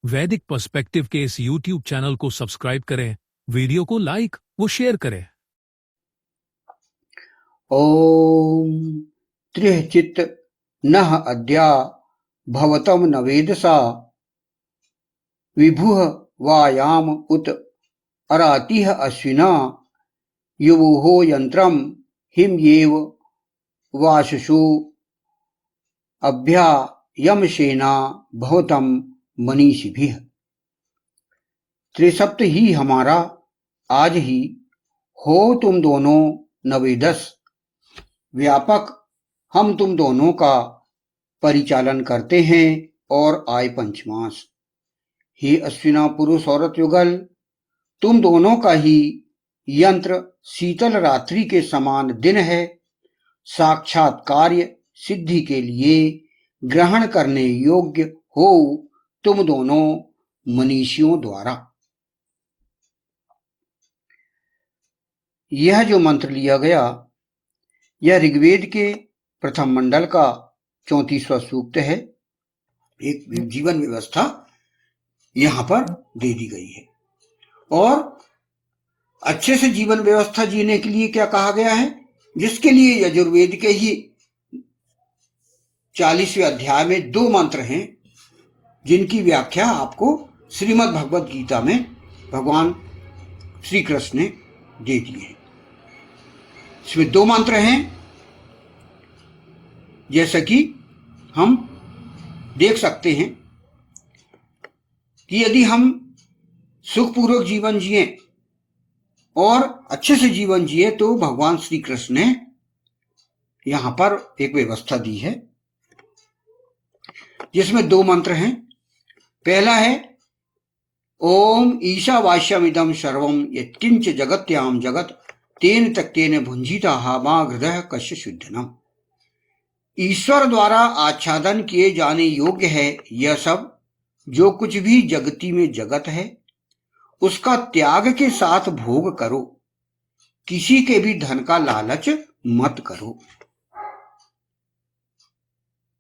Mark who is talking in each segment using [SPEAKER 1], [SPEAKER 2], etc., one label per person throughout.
[SPEAKER 1] वैदिक पर्सपेक्टिव के इस YouTube चैनल को सब्सक्राइब करें, वीडियो को लाइक व शेयर करें।
[SPEAKER 2] ओम त्रिचित नः अद्या भवतम नवेदसा विभुः वायाम उत अरातिः अश्विना युवुः यंत्रम हिमयेव वाशसु अभ्यायमसेना भवतम मनीषिभिः। त्रिसप्त ही हमारा, आज ही हो तुम दोनों नवेदस, व्यापक हम तुम दोनों का परिचालन करते हैं और आय पंचमास। हे अश्विना पुरुष औरत युगल, तुम दोनों का ही यंत्र शीतल रात्रि के समान दिन है, साक्षात कार्य सिद्धि के लिए ग्रहण करने योग्य हो तुम दोनों मनीषियों द्वारा। यह जो मंत्र लिया गया, यह ऋग्वेद के प्रथम मंडल का 34वां सूक्त है। एक जीवन व्यवस्था यहां पर दे दी गई है और अच्छे से जीवन व्यवस्था जीने के लिए क्या कहा गया है, जिसके लिए यजुर्वेद के ही 40वें अध्याय में 2 मंत्र हैं, जिनकी व्याख्या आपको श्रीमद् भगवद गीता में भगवान श्री कृष्ण ने दे दी है। इसमें 2 मंत्र हैं, जैसा कि हम देख सकते हैं कि यदि हम सुखपूर्वक जीवन जिए और अच्छे से जीवन जिए तो भगवान श्री कृष्ण ने यहां पर एक व्यवस्था दी है, जिसमें 2 मंत्र हैं। पहला है ओम ईशावास्यमिदं सर्वं यत्किंच जगत्याम जगत तेन तक्तेन भुंजिता मा हृदय कश्य शुद्धनम। ईश्वर द्वारा आच्छादन किए जाने योग्य है यह सब, जो कुछ भी जगती में जगत है उसका त्याग के साथ भोग करो, किसी के भी धन का लालच मत करो।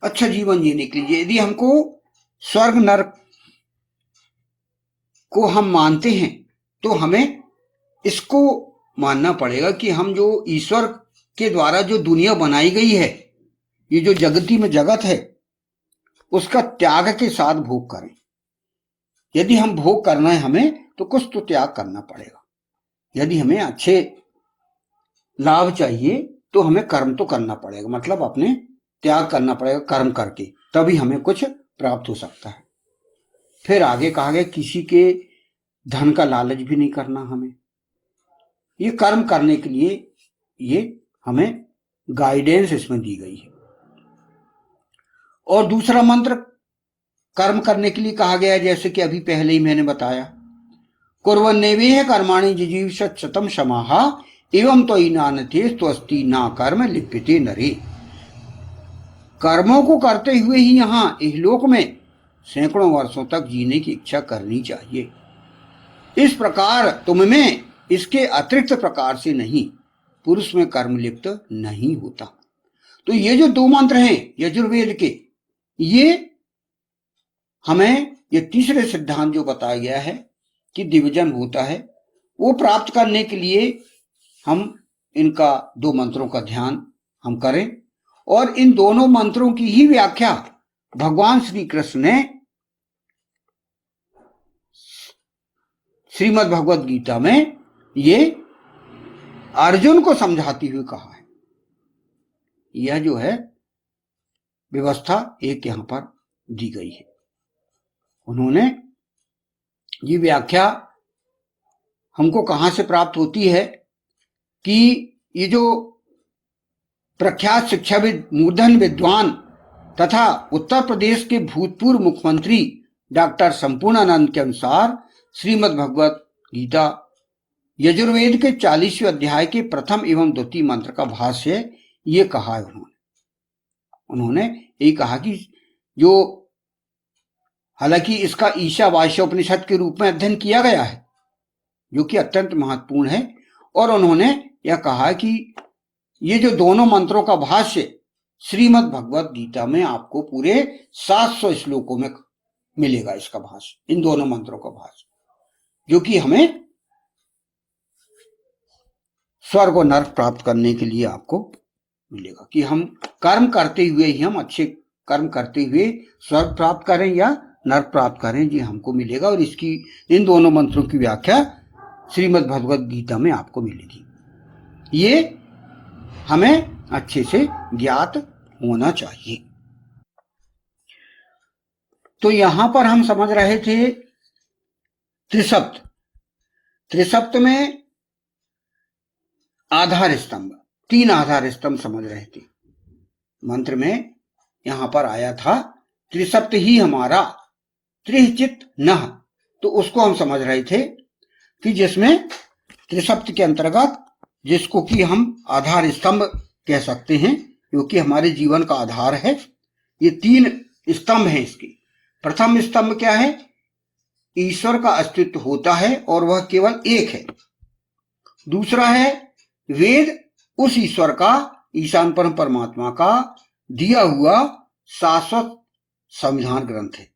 [SPEAKER 2] अच्छा जीवन जीने के लिए यदि हमको स्वर्ग नरक को हम मानते हैं तो हमें इसको मानना पड़ेगा कि हम जो ईश्वर के द्वारा जो दुनिया बनाई गई है, ये जो जगती में जगत है, उसका त्याग के साथ भोग करें। यदि हम भोग करना है हमें तो कुछ तो त्याग करना पड़ेगा। यदि हमें अच्छे लाभ चाहिए तो हमें कर्म तो करना पड़ेगा, मतलब अपने त्याग करना पड़ेगा कर्म करके, तभी हमें कुछ प्राप्त हो सकता है। फिर आगे कहा गया किसी के धन का लालच भी नहीं करना हमें। ये कर्म करने के लिए ये हमें गाइडेंस इसमें दी गई है। और दूसरा मंत्र कर्म करने के लिए कहा गया है, जैसे कि अभी पहले ही मैंने बताया, कुर्वन्नेवेह कर्माणि जिजीविषत शतम समाहा एवं त्वयि नानते स्वस्ति ना कर्म लिप्यते नरे। कर्मों को करते हुए ही यहां इहलोक में सैकड़ों वर्षों तक जीने की इच्छा करनी चाहिए। इस प्रकार तुम में इसके अतिरिक्त प्रकार से नहीं, पुरुष में कर्म लिप्त नहीं होता। तो ये जो 2 मंत्र हैं यजुर्वेद के, ये हमें ये तीसरे सिद्धांत जो बताया गया है कि डिवीजन होता है, वो प्राप्त करने के लिए हम इनका 2 मंत्रों का ध्यान हम करें। और इन दोनों मंत्रों की ही व्याख्या भगवान श्री कृष्ण ने श्रीमद् भगवद गीता में ये अर्जुन को समझाते हुए कहा है। यह जो है व्यवस्था एक यहां पर दी गई है। उन्होंने ये व्याख्या हमको कहां से प्राप्त होती है कि ये जो प्रख्यात शिक्षाविद मूर्धन विद्वान तथा उत्तर प्रदेश के भूतपूर्व मुख्यमंत्री डॉक्टर संपूर्णानंद के अनुसार श्रीमद् भगवत गीता यजुर्वेद के 40वें अध्याय के प्रथम एवं द्वितीय मंत्र का भाष्य ये कहा है। उन्होंने ये कहा कि जो, हालांकि इसका ईशावास्य उपनिषद के रूप में अध्ययन किया गया है, जो कि अत्यंत महत्वपूर्ण है, और उन्होंने यह कहा कि ये जो दोनों मंत्रों का भाष्य श्रीमद् भगवद गीता में आपको पूरे 700 श्लोकों में मिलेगा इसका भास, इन दोनों मंत्रों का भास, जो कि हमें स्वर्ग और नर्क प्राप्त करने के लिए आपको मिलेगा, कि हम कर्म करते हुए ही, हम अच्छे कर्म करते हुए स्वर्ग प्राप्त करें या नर्क प्राप्त करें, ये हमको मिलेगा। और इसकी, इन दोनों मंत्रों की व्याख्या श्रीमद् भगवद गीता में आपको मिलेगी। ये हमें अच्छे से ज्ञात होना चाहिए। तो यहां पर हम समझ रहे थे त्रिसप्त। त्रिसप्त में आधार स्तंभ, 3 आधार स्तंभ समझ रहे थे। मंत्र में यहां पर आया था त्रिसप्त ही हमारा त्रिचित नह, तो उसको हम समझ रहे थे कि जिसमें त्रिसप्त के अंतर्गत, जिसको कि हम आधार स्तंभ कह सकते हैं, क्योंकि हमारे जीवन का आधार है। ये 3 स्तंभ हैं इसके। प्रथम स्तंभ क्या है? ईश्वर का अस्तित्व होता है और वह केवल एक है। दूसरा है वेद, उस ईश्वर का, ईशान परम परमात्मा का दिया हुआ शाश्वत संविधान ग्रंथ है।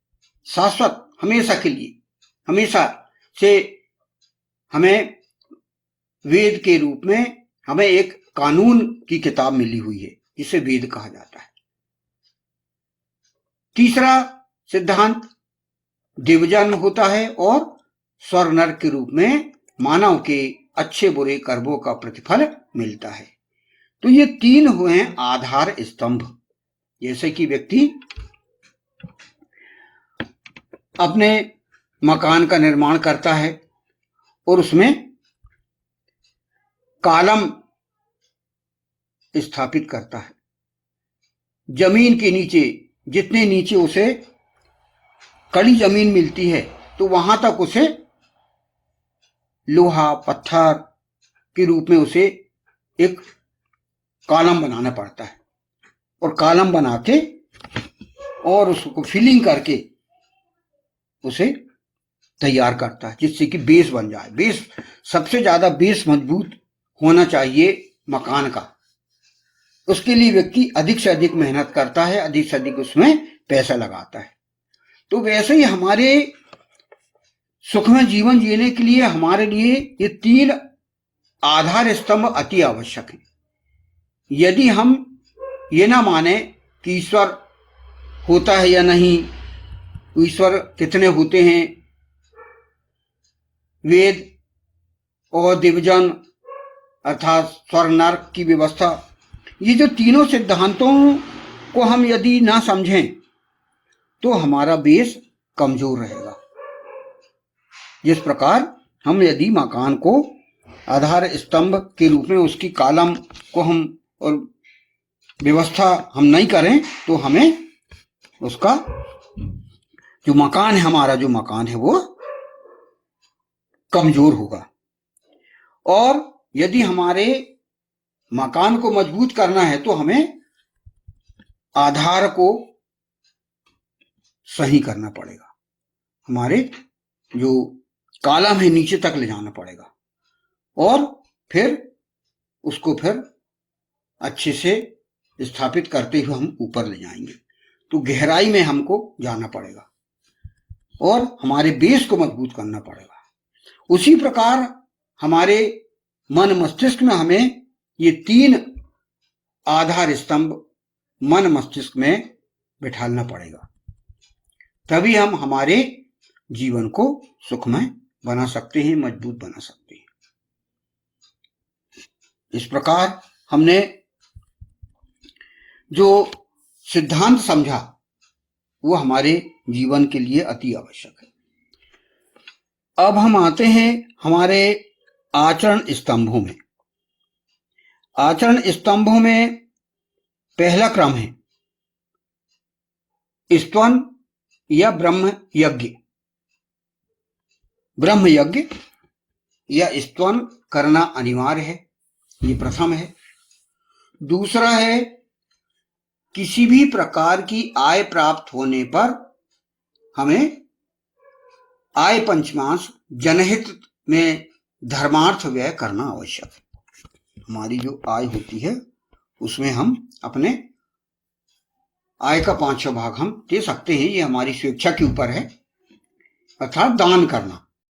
[SPEAKER 2] शाश्वत, हमेशा के लिए, हमेशा से हमें वेद के रूप में हमें एक कानून की किताब मिली हुई है, जिसे वेद कहा जाता है। तीसरा सिद्धांत देवजन्म होता है और स्वर्ग नरक के रूप में मानव के अच्छे बुरे कर्मों का प्रतिफल मिलता है। तो ये 3 हुए हैं आधार स्तंभ। जैसे कि व्यक्ति अपने मकान का निर्माण करता है और उसमें कॉलम स्थापित करता है, जमीन के नीचे, जितने नीचे उसे कड़ी जमीन मिलती है, तो वहां तक उसे लोहा पत्थर के रूप में उसे एक कॉलम बनाना पड़ता है, और कॉलम बना के और उसको फिलिंग करके उसे तैयार करता है, जिससे कि बेस बन जाए। बेस, सबसे ज्यादा बेस मजबूत होना चाहिए मकान का। उसके लिए व्यक्ति अधिक से अधिक मेहनत करता है, अधिक से अधिक उसमें पैसा लगाता है। तो वैसे ही हमारे सुखमय जीवन जीने के लिए हमारे लिए ये 3 आधार स्तंभ अति आवश्यक है। यदि हम ये ना माने कि ईश्वर होता है या नहीं, ईश्वर कितने होते हैं, वेद और दिवजन अर्थात स्वर्ग नरक की व्यवस्था, ये जो तीनों सिद्धांतों को हम यदि ना समझें तो हमारा बेस कमजोर रहेगा। जिस प्रकार हम यदि मकान को आधार स्तंभ के रूप में उसकी कॉलम को हम और व्यवस्था हम नहीं करें, तो हमें उसका जो मकान है, हमारा जो मकान है, वो कमजोर होगा। और यदि हमारे मकान को मजबूत करना है तो हमें आधार को सही करना पड़ेगा, हमारे जो कॉलम है नीचे तक ले जाना पड़ेगा, और फिर उसको फिर अच्छे से स्थापित करते हुए हम ऊपर ले जाएंगे। तो गहराई में हमको जाना पड़ेगा और हमारे बेस को मजबूत करना पड़ेगा। उसी प्रकार हमारे मन मस्तिष्क में हमें ये 3 आधार स्तंभ मन मस्तिष्क में बिठाना पड़ेगा, तभी हम हमारे जीवन को सुखमय बना सकते हैं, मजबूत बना सकते हैं। इस प्रकार हमने जो सिद्धांत समझा वो हमारे जीवन के लिए अति आवश्यक है। अब हम आते हैं हमारे आचरण स्तंभों में। आचरण स्तंभों में पहला क्रम है स्तवन या ब्रह्म यज्ञ। ब्रह्म यज्ञ या स्तवन करना अनिवार्य है, ये प्रथम है। दूसरा है किसी भी प्रकार की आय प्राप्त होने पर हमें आय पंचमांश जनहित में धर्मार्थ व्यय करना आवश्यक है। हमारी जो आय होती है उसमें हम अपने आय का 5वां भाग हम दे सकते हैं, ये हमारी स्वेच्छा के ऊपर है, अर्थात दान करना।